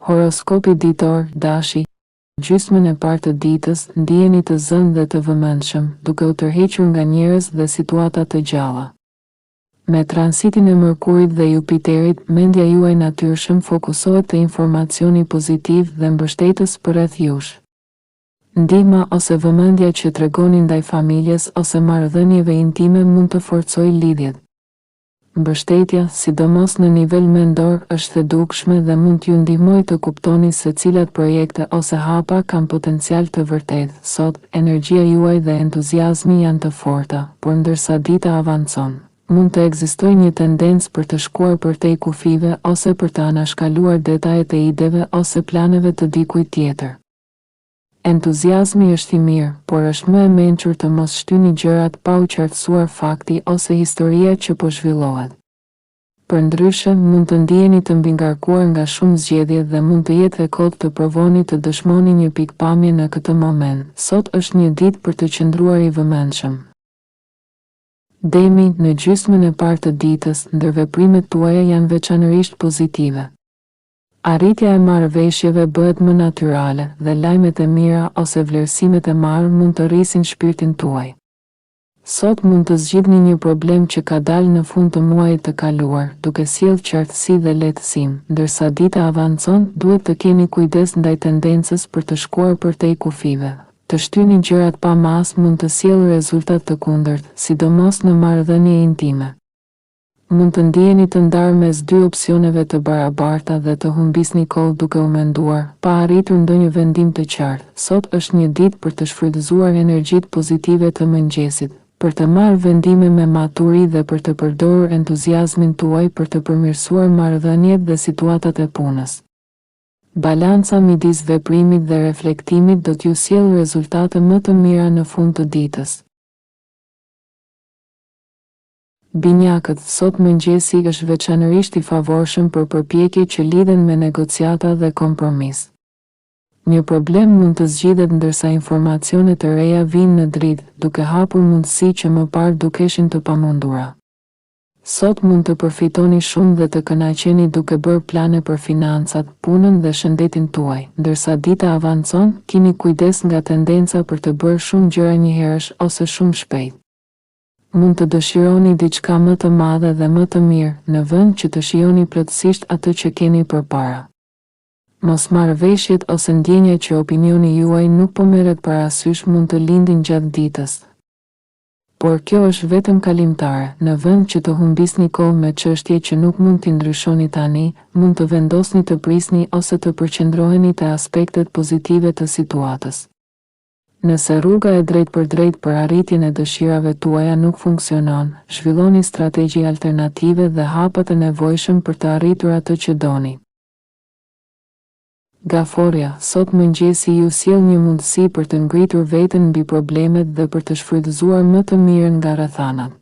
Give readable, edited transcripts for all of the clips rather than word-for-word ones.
Horoskopi ditor, dashi. Gjysmën e parë të ditës, ndiheni të zënë dhe të vëmendshëm, duke u tërhequr nga njerëz dhe situata të gjalla. Me transitin e Mërkurit dhe Jupiterit, mendja juaj natyrshëm fokusohet te informacioni pozitiv dhe mbështetës përreth jush. Ndihma ose vëmendja që tregoni ndaj familjes ose marrëdhënieve intime mund të forcojë lidhjet. Mbështetja, sidomos në nivel mendor, është e dukshme dhe mund t'ju ndihmojë të kuptoni se cilat projekte ose hapa kanë potencial të vërtetë. Sot, energjia juaj dhe entuziazmi janë të forta, por ndërsa dita avancon, mund të ekzistojë një tendencë për të shkuar përtej kufive ose për të anashkaluar detajet e ideve ose planeve të dikujt tjetër. Entuziazmi është i mirë, por është më e mençur të mos shtyni gjërat pa u qartësuar fakti ose historia që po zhvillohet. Përndryshe, mund të ndiheni të mbingarkuar nga shumë zgjedhje dhe mund të jetë e kohë të provoni të dëshmoni një pikpamje në këtë moment. Sot është një ditë për të qëndruar i vëmendshëm. Demi, në gjysmën e parë të ditës, ndërveprimet tuaja janë veçanërisht pozitive. Arritja e marrëveshjeve bëhet më natyrale dhe lajmet e mira ose vlerësimet e marrë mund të rrisin shpirtin tuaj. Sot mund të zgjidhni një problem që ka dalë në fund të muajit të kaluar, duke sjellë qartësi dhe lehtësim. Ndërsa dita avancon, duhet të keni kujdes ndaj tendencës për të shkuar përtej kufive. Të shtyni gjërat pa mas mund të sjellë rezultat të kundërt, sidomos në marrëdhënie intime. Mund të ndiheni të ndarë mes dy opsioneve të barabarta dhe të humbisni kohë duke u menduar, pa arritur ndonjë vendim të qartë. Sot është një ditë për të shfrytëzuar energjitë pozitive të mëngjesit, për të marrë vendime me maturi dhe për të përdorur entuziazmin tuaj për të përmirësuar marrëdhëniet dhe situatat e punës. Balanca midis veprimit dhe reflektimit do t'ju sjellë rezultate më të mira në fund të ditës. Binjakët, sot mëngjesi është veçanërisht i favorshëm për përpjekje që lidhen me negociata dhe kompromis. Një problem mund të zgjidhet ndërsa informacionet e reja vinë në dritë, duke hapur mundësi që më parë dukeshin të pamundura. Sot mund të përfitoni shumë dhe të kënaqeni duke bërë plane për financat, punën dhe shëndetin tuaj. Ndërsa dita avancon, keni kujdes nga tendenca për të bërë shumë gjëra njëherësh ose shumë shpejt. Mund të dëshironi diçka më të madhe dhe më të mirë, në vend që të shijoni plotësisht atë që keni përpara. Mosmarrëveshjet ose ndjenja që opinioni juaj nuk po merret parasysh mund të lindin gjatë ditës. Por kjo është vetëm kalimtare. Në vend që të humbisni kohë me çështje që nuk mund t'i ndryshoni tani, mund të vendosni të prisni ose të përqendroheni te aspektet pozitive të situatës. Nëse rruga e drejtë për drejt për arritjen e dëshirave tuaja nuk funksionon, zhvilloni strategji alternative dhe hapat e nevojshëm për të arritur atë që doni. Gaforia, sot mëngjesi ju sjell një mundësi për të ngritur veten mbi problemet dhe për të shfrytëzuar më të mirën nga rrethanat.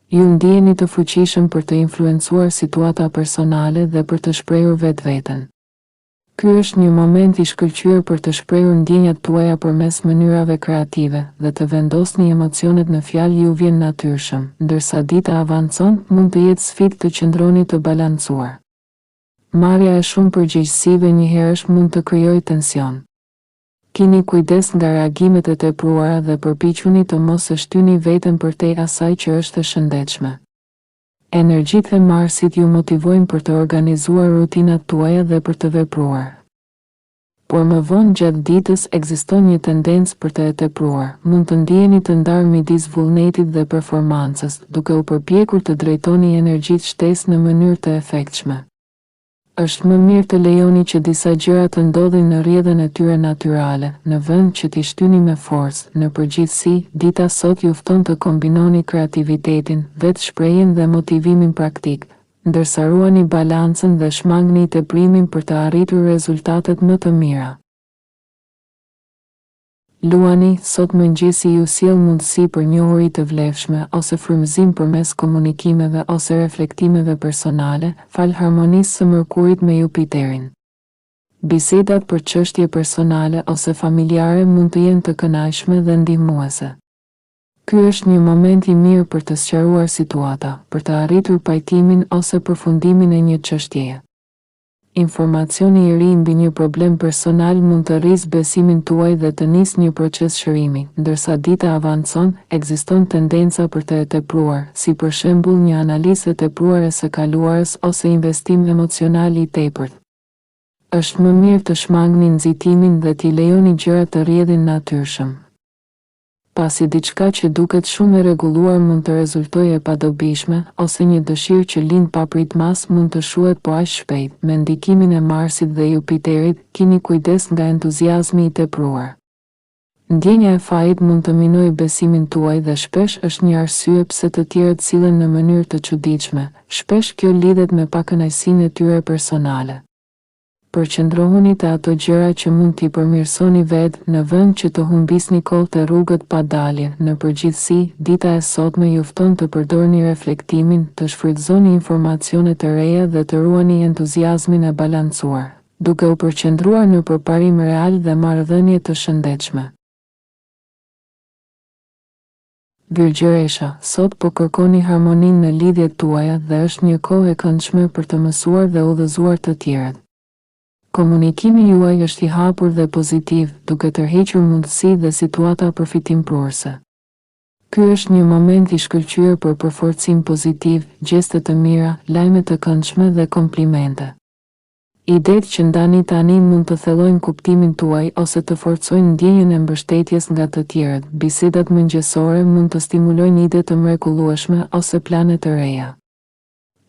Ju ndiheni të fuqishëm për të influencuar situata personale dhe për të shprehur vetveten. Ky është një moment i shkëlqyer për të shprehur ndjenjat tuaja përmes mënyrave kreative dhe të vendosni emocionet në fjalë ju vjen natyrshëm. Ndërsa dita avancon, mund të jetë sfidë të qëndroni të balancuar. Marrja e shumë përgjegjësive njëherësh mund të krijojë tension. Keni kujdes nga reagimet e tepruara dhe përpiquni të mos e shtyni veten përtej asaj që është e shëndetshme. Energjitë e Marsit ju motivojnë për të organizuar rutinat tuaja dhe për të vepruar. Por më vonë gjatë ditës ekziston një tendencë për të e tepruar. Mund të ndiheni të ndarë midis vullnetit dhe performancës, duke u përpjekur të drejtoni energjitë shtesë në mënyrë të efektshme. Është më mirë të lejoni që disa gjëra të ndodhin në rrjedhën e tyre natyrale, në vend që t'i shtyni me forcë. Në përgjithësi, dita sot ju fton të kombinoni kreativitetin, vetshprehjen dhe motivimin praktik, ndërsa ruani balancën dhe shmangni teprimin për të arritur rezultatet më të mira. Luani, sot mëngjesi ju sjell mundësi për njohuri të vlefshme ose frymëzim përmes komunikimeve ose reflektimeve personale, fal harmonisë së Mërkurit me Jupiterin. Bisedat për çështje personale ose familjare mund të jenë të kënaqshme dhe ndihmuese. Ky është një moment i mirë për të sqaruar situata, për të arritur pajtimin ose përfundimin e një çështjeje. Informacioni i ri mbi një problem personal mund të rrisë besimin tuaj dhe të nisë një proces shërimi. Ndërsa dita avancon, ekziston tendenca për të e tepruar, si për shembull një analizë e tepruar e së kaluarës ose investim emocional i tepërt. Është më mirë të shmangni nxitimin dhe t'i lejoni gjërat të rrjedhin natyrshëm. Pasi diçka që duket shumë e rregulluar mund të rezultojë e padobishme, ose një dëshirë që lind papritmas mund të shuhet po aq shpejt. Me ndikimin e Marsit dhe Jupiterit, keni kujdes nga entuziazmi i tepruar. Ndjenja e fajit mund të minojë besimin tuaj dhe shpesh është një arsye pse të tjerët sillen në mënyrë të çuditshme. Shpesh kjo lidhet me pakënaqësinë e tyre personale. Përqendrohuni te ato gjëra që mund t'i përmirësoni vetë në vend që të humbisni kohë te rrugët pa dalje. Në përgjithësi, dita e sotme ju fton të përdorni reflektimin, të shfrytëzoni informacione të reja dhe të ruani entuziazmin e balancuar, duke u përqendruar në përparim real dhe marrëdhënie të shëndetshme. Virgjëresha, sot po kërkoni harmoninë në lidhjet tuaja dhe është një kohë e këndshme për të mësuar dhe udhëzuar të tjerët. Komunikimi juaj është i hapur dhe pozitiv, duke tërhequr mundësi dhe situata përfitimprurëse. Ky është një moment i shkëlqyer për përforcim pozitiv, gjeste të mira, lajme të këndshme dhe komplimente. Idetë që ndani tani mund të thellojnë kuptimin tuaj ose të forcojnë ndjenjën e mbështetjes nga të tjerët. Bisedat mëngjesore mund të stimulojnë ide të mrekullueshme ose plane të reja.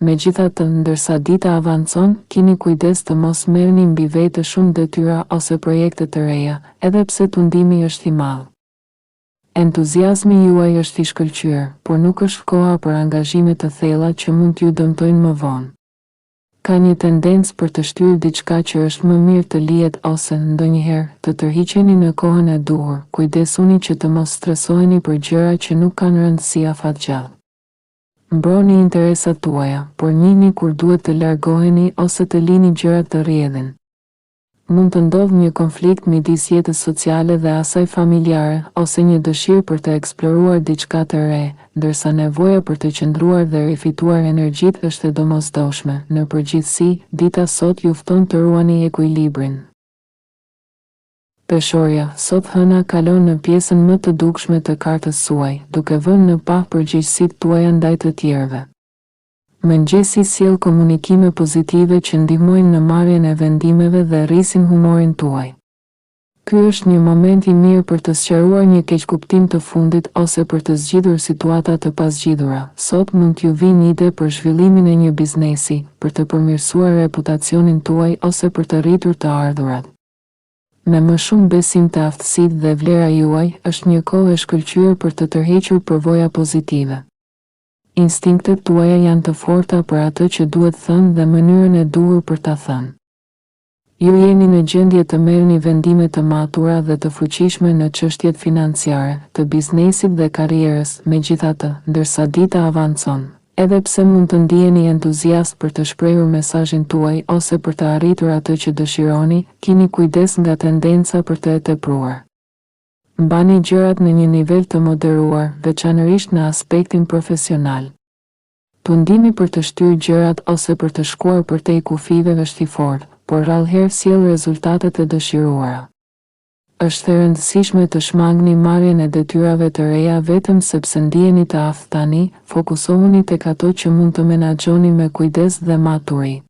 Megjithatë, ndërsa dita avancon, keni kujdes të mos merrni mbi vete shumë detyra ose projekte të reja, edhe pse tundimi është i madh. Entuziazmi juaj është i shkëlqyer, por nuk është koha për angazhime të thella që mund t'ju dëmtojnë më vonë. Ka një tendencë për të shtyrë diçka që është më mirë të lihet ose, ndonjëherë, të tërhiqeni në kohën e duhur. Kujdesuni që të mos stresoheni për gjëra që nuk kanë rëndësi afatgjallë. Mbroni interesat tuaja, por njihni kur duhet të largoheni ose të lini gjërat të rrjedhin. Mund të ndodhë një konflikt midis jetës sociale dhe asaj familjare, ose një dëshirë për të eksploruar diçka të re, ndërsa nevoja për të qëndruar dhe rifituar energjitë është e domosdoshme. Në përgjithësi, dita sot ju fton të ruani ekuilibrin. Peshorja, sot hëna kalon në pjesën më të dukshme të kartës suaj, duke vënë në pa përgjegjësitë tuaja ndaj të tjerëve. Mëngjesi sjell komunikime pozitive që ndihmojnë në marrjen e vendimeve dhe rrisin humorin tuaj. Ky është një moment i mirë për të sqaruar një keqkuptim të fundit ose për të zgjidhur situata të pazgjidhura. Sot mund t'ju vinë ide për zhvillimin e një biznesi, për të përmirësuar reputacionin tuaj ose për të rritur të ardhurat. Me më shumë besim të aftësitë dhe vlera juaj, është një kohë e shkëlqyer për të tërhequr përvoja pozitive. Instinktet tuaja janë të forta për atë që duhet thënë dhe mënyrën e duhur për ta thënë. Ju jeni në gjendje të merrni vendime të matura dhe të fuqishme në çështjet financiare, të biznesit dhe karrierës. Megjithatë, ndërsa dita avancon, edhe pse mund të ndiheni entuziast për të shprehur mesazhin tuaj ose për të arritur atë që dëshironi, keni kujdes nga tendenca për të e tepruar. Mbani gjërat në një nivel të moderuar, veçanërisht në aspektin profesional. Tundimi për të shtyrë gjërat ose për të shkuar përtej kufive është i fortë, por rrallëherë sjell rezultatet e dëshiruara. Është e rëndësishme të shmangni marrjen e detyrave të reja vetëm sepse ndiheni të aftë tani. Fokusohuni tek ato që mund të menaxhoni me kujdes dhe maturi.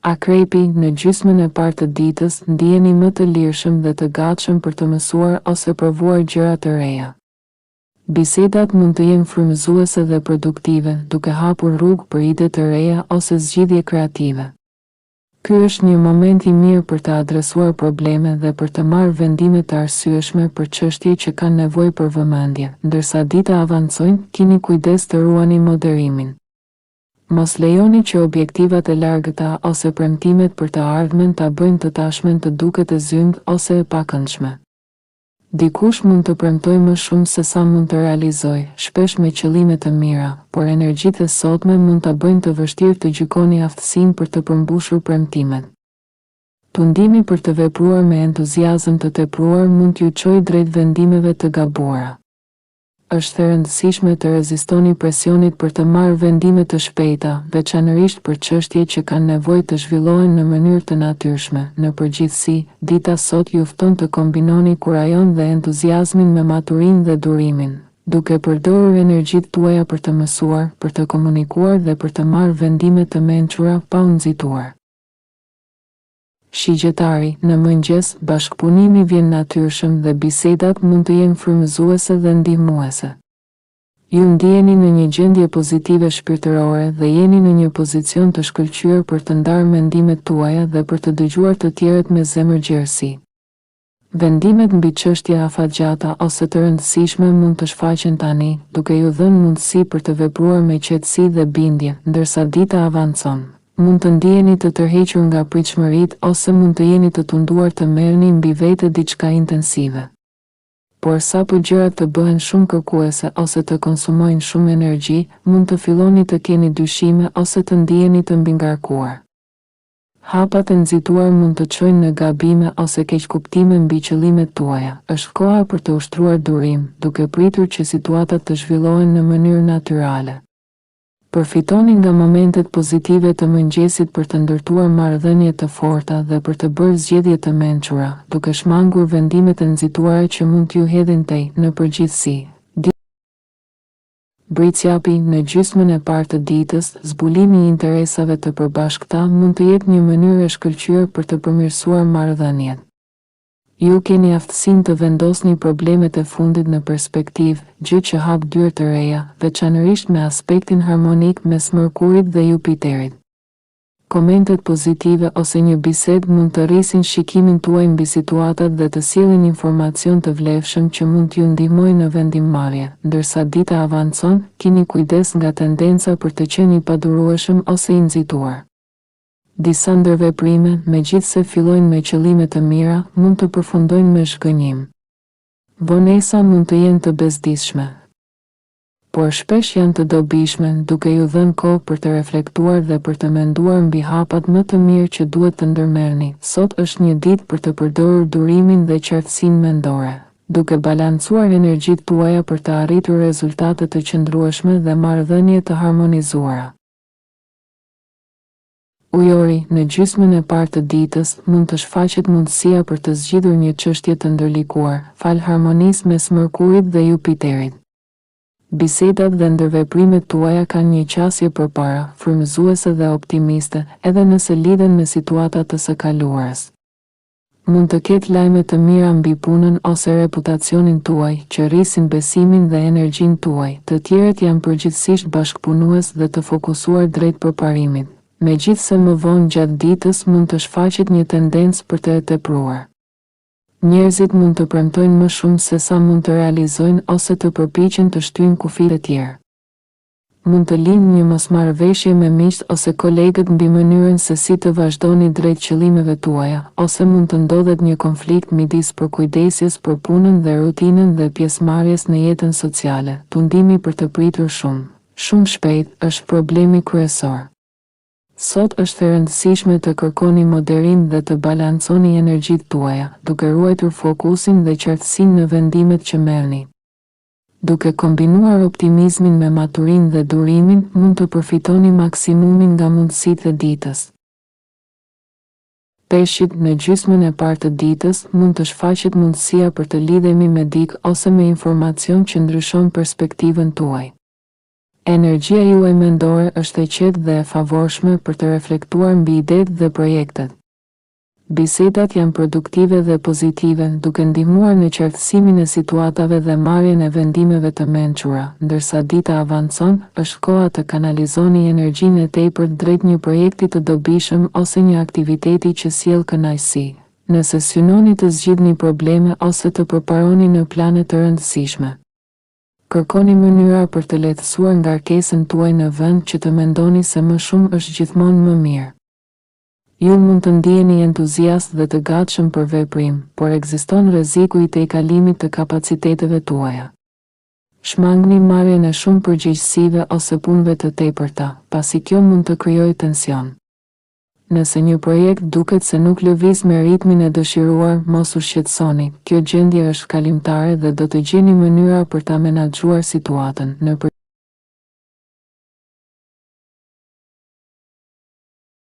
Akrepi, në gjysmën e parë të ditës, ndiheni më të lirshëm dhe të gatshëm për të mësuar ose provuar gjëra të reja. Bisedat mund të jenë frymëzuese dhe produktive, duke hapur rrugë për ide të reja ose zgjidhje kreative. Ky është një moment i mirë për të adresuar probleme dhe për të marrë vendime të arsyeshme për çështje që kanë nevojë për vëmendje. Ndërsa dita avancojnë, keni kujdes të ruani moderimin. Mos lejoni që objektivat e largëta ose premtimet për të ardhmen ta bëjnë të tashmen të duket e zymt ose e pakëndshme. Dikush mund të premtoj më shumë se sa mund të realizoj, shpesh me qëllime të mira, por energjitë e sotme mund ta bëjnë të vështirë të gjykoni aftësinë për të përmbushur premtimet. Tundimi për të vepruar me entuziazëm të tepruar mund t'ju çojë drejt vendimeve të gabuara. është e rëndësishme të rezistoni presionit për të marrë vendime të shpejta, veçanërisht për çështje që kanë nevojë të zhvillohen në mënyrë të natyrshme. Në përgjithësi, dita sot ju fton të kombinoni kurajon dhe entuziazmin me maturinë dhe durimin, duke përdorur energjitë tuaja për të mësuar, për të komunikuar dhe për të marrë vendime të mençura pa u nxituar. Shigjetari, në mëngjes, bashkëpunimi vjen natyrshëm dhe bisedat mund të jenë frymëzuese dhe ndihmuese. Ju ndjeni në një gjendje pozitive shpirtërore dhe jeni në një pozicion të shkëlqyer për të ndarë mendimet tuaja dhe për të dëgjuar të tjerët me zemërgjerësi. Vendimet mbi çështje afatgjata ose të rëndësishme mund të shfaqen tani, duke ju dhënë mundësi për të vepruar me qetësi dhe bindje, ndërsa dita avancon. Mund të ndjeni të tërhequr nga pritshmëritë ose mund të jeni të tunduar të merrni mbi vete diçka intensive. Por sapo gjërat të bëhen shumë kërkuese ose të konsumojnë shumë energji, mund të filloni të keni dyshime ose të ndiheni të mbingarkuar. Hapat e nxituar mund të çojnë në gabime ose keqkuptime mbi qëllimet tuaja. Është koha për të ushtruar durim, duke pritur që situatat të zhvillohen në mënyrë natyrale. Përfitoni nga momentet pozitive të mëngjesit për të ndërtuar marrëdhënie të forta dhe për të bërë zgjedhje të mençura, duke shmangur vendimet e nxituara që mund t'ju hedhin tej. Në përgjithësi, Britsjapi, në gjysmën e parë të ditës, zbulimi i interesave të përbashkëta mund të jetë një mënyrë e shkëlqyer për të përmirësuar marrëdhëniet. Ju keni aftësinë të vendosni problemet e fundit në perspektivë, gjë që hap dyert të reja, veçanërisht me aspektin harmonik mes Mërkurit dhe Jupiterit. Komentet pozitive ose një bisedë mund të rrisin shikimin tuaj mbi situatat dhe të sjellin informacion të vlefshëm që mund t'ju ndihmojnë në vendimmarrje. Ndërsa dita avancon, keni kujdes nga tendenca për të qenë i padurueshëm ose i nxituar. Disa ndërveprime, megjithse fillojnë me qëllime të mira, mund të përfundojnë me zhgënjim. Vonesa mund të jenë të bezdishme, por shpesh janë të dobishme, duke ju dhënë kohë për të reflektuar dhe për të menduar mbi hapat më të mirë që duhet të ndërmerrni. Sot është një ditë për të përdorur durimin dhe qartësinë mendore, duke balancuar energjitë tuaja për të arritur rezultate të qëndrueshme dhe marrëdhënie të harmonizuara. Ujori, në gjysmën e parë të ditës, mund të shfaqet mundësia për të zgjidhur një çështje të ndërlikuar, fal harmonisë mes Mërkurit dhe Jupiterit. Bisedat dhe ndërveprimet tuaja kanë një qasje përpara, frymëzuese dhe optimiste, edhe nëse lidhen me situata të së kaluarës. Mund të ketë lajme të mira mbi punën ose reputacionin tuaj, që rrisin besimin dhe energjinë tuaj. Të tjerët janë përgjithsisht bashkëpunues dhe të fokusuar drejt përparimit. Megjithse më vonë gjatë ditës mund të shfaqet një tendencë për të tepruar. Njerëzit mund të premtojnë më shumë se sa mund të realizojnë ose të përpiqen të shtyjnë kufijtë e tjerë. Mund të lindë një mosmarrëveshje me miqt ose kolegët mbi mënyrën se si të vazhdoni drejt qëllimeve tuaja, ose mund të ndodhet një konflikt midis përkujdesjes për punën dhe rutinën dhe pjesëmarrjes në jetën sociale. Tundimi për të pritur shumë shpejt është problemi kryesor. Sot është e rëndësishme të kërkoni moderim dhe të balanconi energjitë tuaja, duke ruajtur fokusin dhe qartësinë në vendimet që merrni. Duke kombinuar optimizmin me maturinë dhe durimin, mund të përfitoni maksimumin nga mundësitë e ditës. Peshqit, në gjysmën e parë të ditës, mund të shfaqet mundësia për të lidhemi me dikë ose me informacion që ndryshon perspektivën tuaj. Energjia juaj mendore është e qetë dhe e favorshme për të reflektuar mbi idetë dhe projektet. Bisedat janë produktive dhe pozitive, duke ndihmuar në qartësimin e situatave dhe marrjen e vendimeve të mençura. Ndërsa dita avancon, është koha të kanalizoni energjinë e tepërt drejt një projekti të dobishëm ose një aktiviteti që sjell kënaqësi. Nëse synoni të zgjidhni probleme ose të përparoni në plane të rëndësishme, kërkoni mënyra për të lehtësuar ngarkesën tuaj në vend që të mendoni se më shumë është gjithmonë më mirë. Ju mund të ndiheni entuziast dhe të gatshëm për veprim, por ekziston rreziku i tejkalimit të kapaciteteve tuaja. Shmangni marrjen e shumë përgjegjësive ose punëve të tepërta, pasi kjo mund të krijojë tension. Nëse një projekt duket se nuk lëviz me ritmin e dëshiruar, mos u shqetësoni. Kjo gjendje është kalimtare dhe do të gjeni mënyra për ta menaxhuar situatën.